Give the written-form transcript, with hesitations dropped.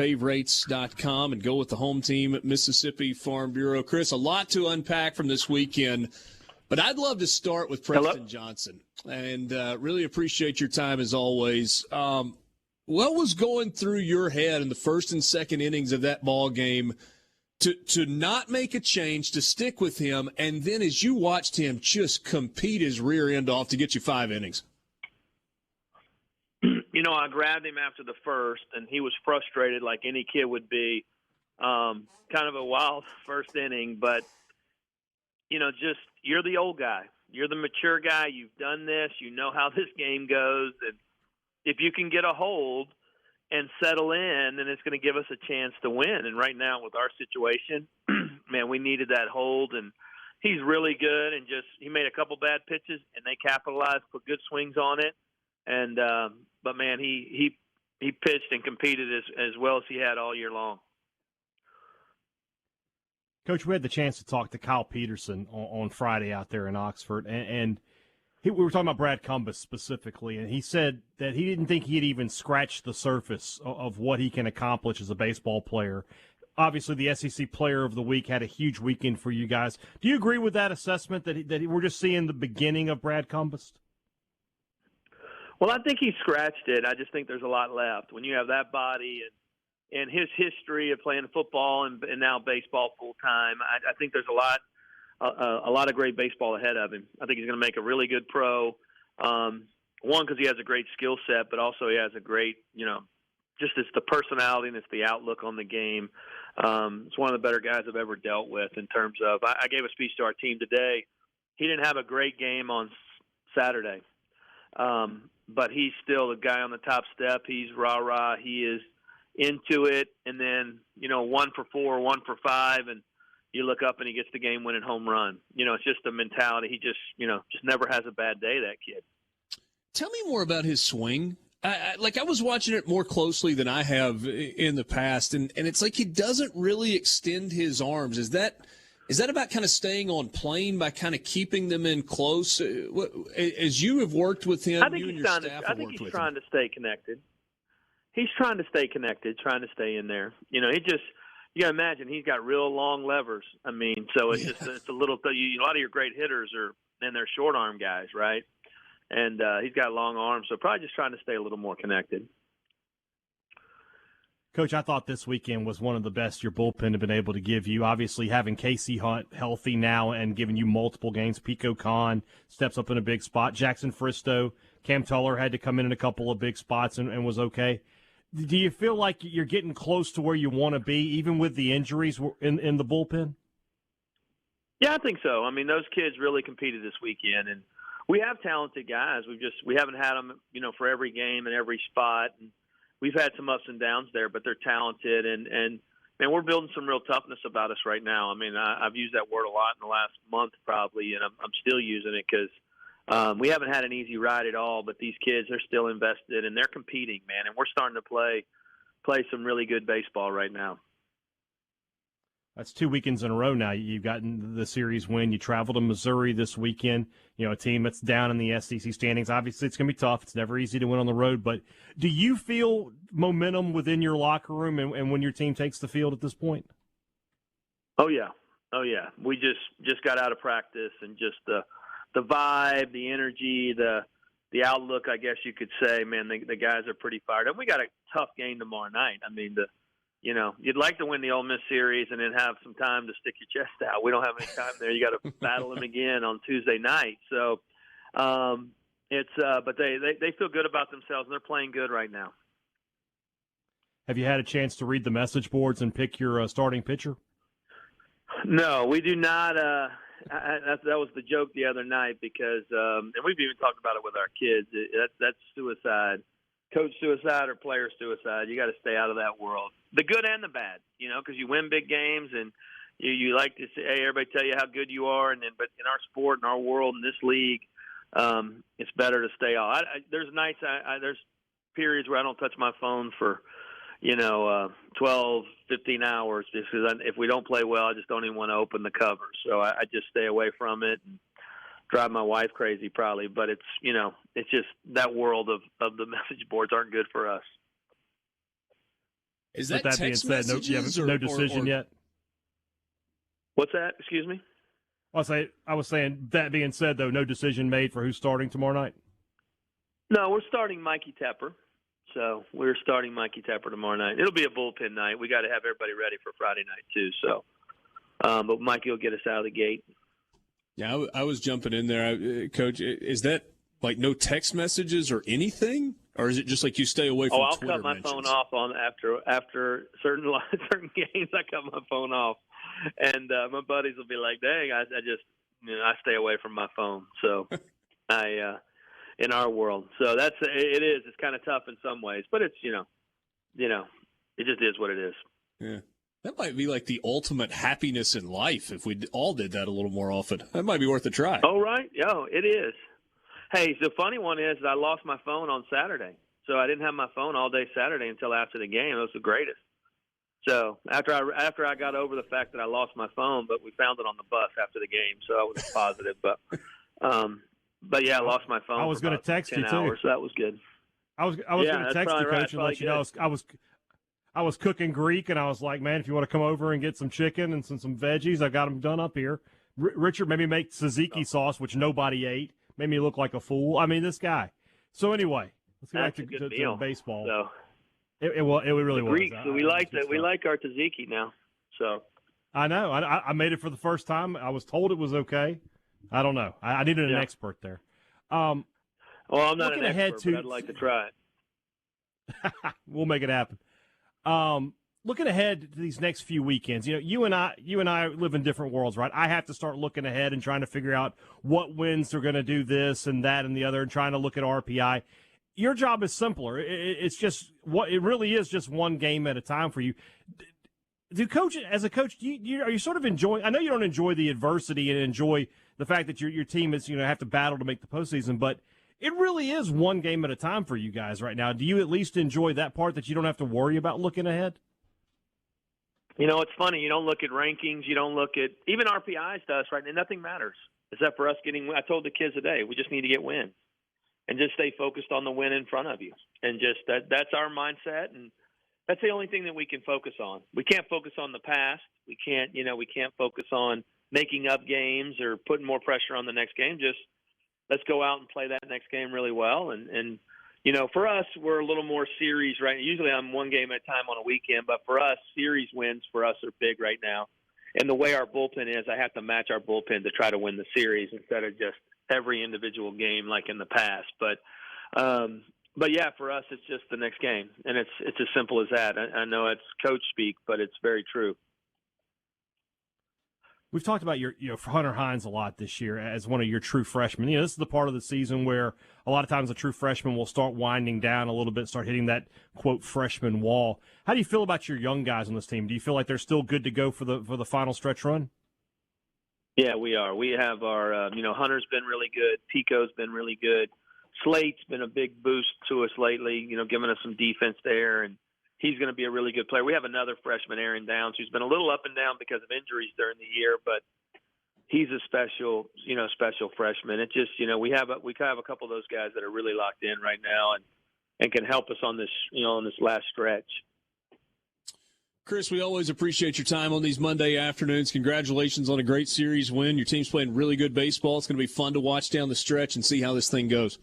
favorites.com and go with the home team at Mississippi Farm Bureau. Chris, a lot to unpack from this weekend, but I'd love to start with Preston Johnson, and really appreciate your time as always. What was going through your head in the first and second innings of that ball game to not make a change, to stick with him, and then as you watched him just compete his rear end off to get you 5 innings? You know, I grabbed him after the first, and he was frustrated like any kid would be. Kind of a wild first inning, but, you know, just you're the old guy. You're the mature guy. You've done this. You know how this game goes. And if you can get a hold and settle in, then it's going to give us a chance to win. And right now with our situation, man, we needed that hold. And he's really good, and just he made a couple bad pitches, and they capitalized, put good swings on it. And but man, he pitched and competed as well as he had all year long. Coach, we had the chance to talk to Kyle Peterson on Friday out there in Oxford, and we were talking about Brad Cumbas specifically, and he said that he didn't think he had even scratched the surface of what he can accomplish as a baseball player. Obviously, the SEC Player of the Week had a huge weekend for you guys. Do you agree with that assessment that we're just seeing the beginning of Brad Cumbas? Well, I think he scratched it. I just think there's a lot left. When you have that body and his history of playing football and now baseball full time, I think there's a lot of great baseball ahead of him. I think he's going to make a really good pro. One, because he has a great skill set, but also he has a great, just it's the personality and it's the outlook on the game. It's one of the better guys I've ever dealt with in terms of. I gave a speech to our team today. He didn't have a great game on Saturday. But he's still the guy on the top step. He's rah-rah. He is into it. And then, 1 for 4, 1 for 5, and you look up and he gets the game-winning home run. It's just a mentality. He just never has a bad day, that kid. Tell me more about his swing. I was watching it more closely than I have in the past, and it's like he doesn't really extend his arms. Is that about kind of staying on plane by kind of keeping them in close? As you have worked with him, I think he's trying to stay connected. He's trying to stay connected, trying to stay in there. You got to imagine he's got real long levers. I mean, so it's it's a little. A lot of your great hitters they're short arm guys, right? And he's got long arms, so probably just trying to stay a little more connected. Coach, I thought this weekend was one of the best your bullpen had been able to give you. Obviously, having Casey Hunt healthy now and giving you multiple games. Pico Khan steps up in a big spot. Jackson Fristow, Cam Tuller had to come in a couple of big spots and was okay. Do you feel like you're getting close to where you want to be, even with the injuries in the bullpen? Yeah, I think so. I mean, those kids really competed this weekend, and we have talented guys. We haven't had them, for every game and every spot. And we've had some ups and downs there, but they're talented, and we're building some real toughness about us right now. I mean, I've used that word a lot in the last month probably, and I'm still using it because we haven't had an easy ride at all, but these kids are still invested, and they're competing, man, and we're starting to play some really good baseball right now. That's 2 weekends in a row now. You've gotten the series win. You travel to Missouri this weekend, a team that's down in the SEC standings. Obviously, it's going to be tough. It's never easy to win on the road. But do you feel momentum within your locker room and when your team takes the field at this point? Oh, yeah. We just got out of practice, and just the vibe, the energy, the outlook, I guess you could say, man, the guys are pretty fired up. We got a tough game tomorrow night. I mean, you'd like to win the Ole Miss series and then have some time to stick your chest out. We don't have any time there. You got to battle them again on Tuesday night. So but they feel good about themselves, and they're playing good right now. Have you had a chance to read the message boards and pick your starting pitcher? No, we do not. That was the joke the other night because, and we've even talked about it with our kids. That's suicide. Coach suicide or player suicide. You got to stay out of that world. The good and the bad, because you win big games and you like to say, hey, everybody tell you how good you are. But in our sport, in our world, in this league, it's better to stay off. There's nights, there's periods where I don't touch my phone for, 12, 15 hours just because if we don't play well, I just don't even want to open the cover. So I just stay away from it and drive my wife crazy probably. But it's, it's just that world of the message boards aren't good for us. Is that With that being text said, messages no decision yet? What's that? Excuse me? I was saying, that being said, though, no decision made for who's starting tomorrow night? No, we're starting Mikey Tepper. So we're starting Mikey Tepper tomorrow night. It'll be a bullpen night. We got to have everybody ready for Friday night too. So, but Mikey will get us out of the gate. Yeah, I was jumping in there, Coach. Is that like no text messages or anything, or is it just like you stay away from? I'll Twitter cut my mentions? phone off on after certain games. I cut my phone off, and my buddies will be like, "Dang, I just I stay away from my phone." So in our world. So it is. It's kind of tough in some ways, but it's it just is what it is. Yeah, that might be like the ultimate happiness in life if we all did that a little more often. That might be worth a try. Oh right, it is. Hey, the funny one is I lost my phone on Saturday, so I didn't have my phone all day Saturday until after the game. It was the greatest. So after I got over the fact that I lost my phone, but we found it on the bus after the game, so I was positive. But yeah, I lost my phone. I was going to text you too. Hours, so that was good. I was going to text you, Coach, and let you know I was cooking Greek, and I was like, man, if you want to come over and get some chicken and some veggies, I got them done up here. Richard made me make tzatziki sauce, which nobody ate. Made me look like a fool. I mean, this guy. So anyway, let's get back to baseball. So it really was. Greeks, we like that. We like our tzatziki now. So I know. I made it for the first time. I was told it was okay. I don't know. I needed an expert there. Well, I'm not an expert, but I'd like to try it. We'll make it happen. Looking ahead to these next few weekends, you and I live in different worlds, right? I have to start looking ahead and trying to figure out what wins are going to do this and that and the other, and trying to look at RPI. Your job is simpler. It really is just one game at a time for you. As a coach, are you sort of enjoying? I know you don't enjoy the adversity and enjoy the fact that your team is have to battle to make the postseason, but it really is one game at a time for you guys right now. Do you at least enjoy that part, that you don't have to worry about looking ahead? It's funny. You don't look at rankings. You don't look at even RPIs to us right now. Nothing matters except for us getting. I told the kids today, we just need to get wins and just stay focused on the win in front of you, and just that's our mindset, and that's the only thing that we can focus on. We can't focus on the past. We can't focus on making up games or putting more pressure on the next game. Just let's go out and play that next game really well. And for us, we're a little more series right. Usually I'm one game at a time on a weekend, but for us, series wins for us are big right now. And the way our bullpen is, I have to match our bullpen to try to win the series instead of just every individual game like in the past. But yeah, for us, it's just the next game, and it's as simple as that. I know it's coach speak, but it's very true. We've talked about your Hunter Hines a lot this year as one of your true freshmen. This is the part of the season where a lot of times a true freshman will start winding down a little bit, start hitting that quote freshman wall. How do you feel about your young guys on this team? Do you feel like they're still good to go for the final stretch run? Yeah, we are. We have our Hunter's been really good. Pico's been really good. Slate's been a big boost to us lately, giving us some defense there, and he's going to be a really good player. We have another freshman, Aaron Downs, who's been a little up and down because of injuries during the year, but he's a special freshman. It just, we have a couple of those guys that are really locked in right now and can help us on this, on this last stretch. Chris, we always appreciate your time on these Monday afternoons. Congratulations on a great series win. Your team's playing really good baseball. It's going to be fun to watch down the stretch and see how this thing goes.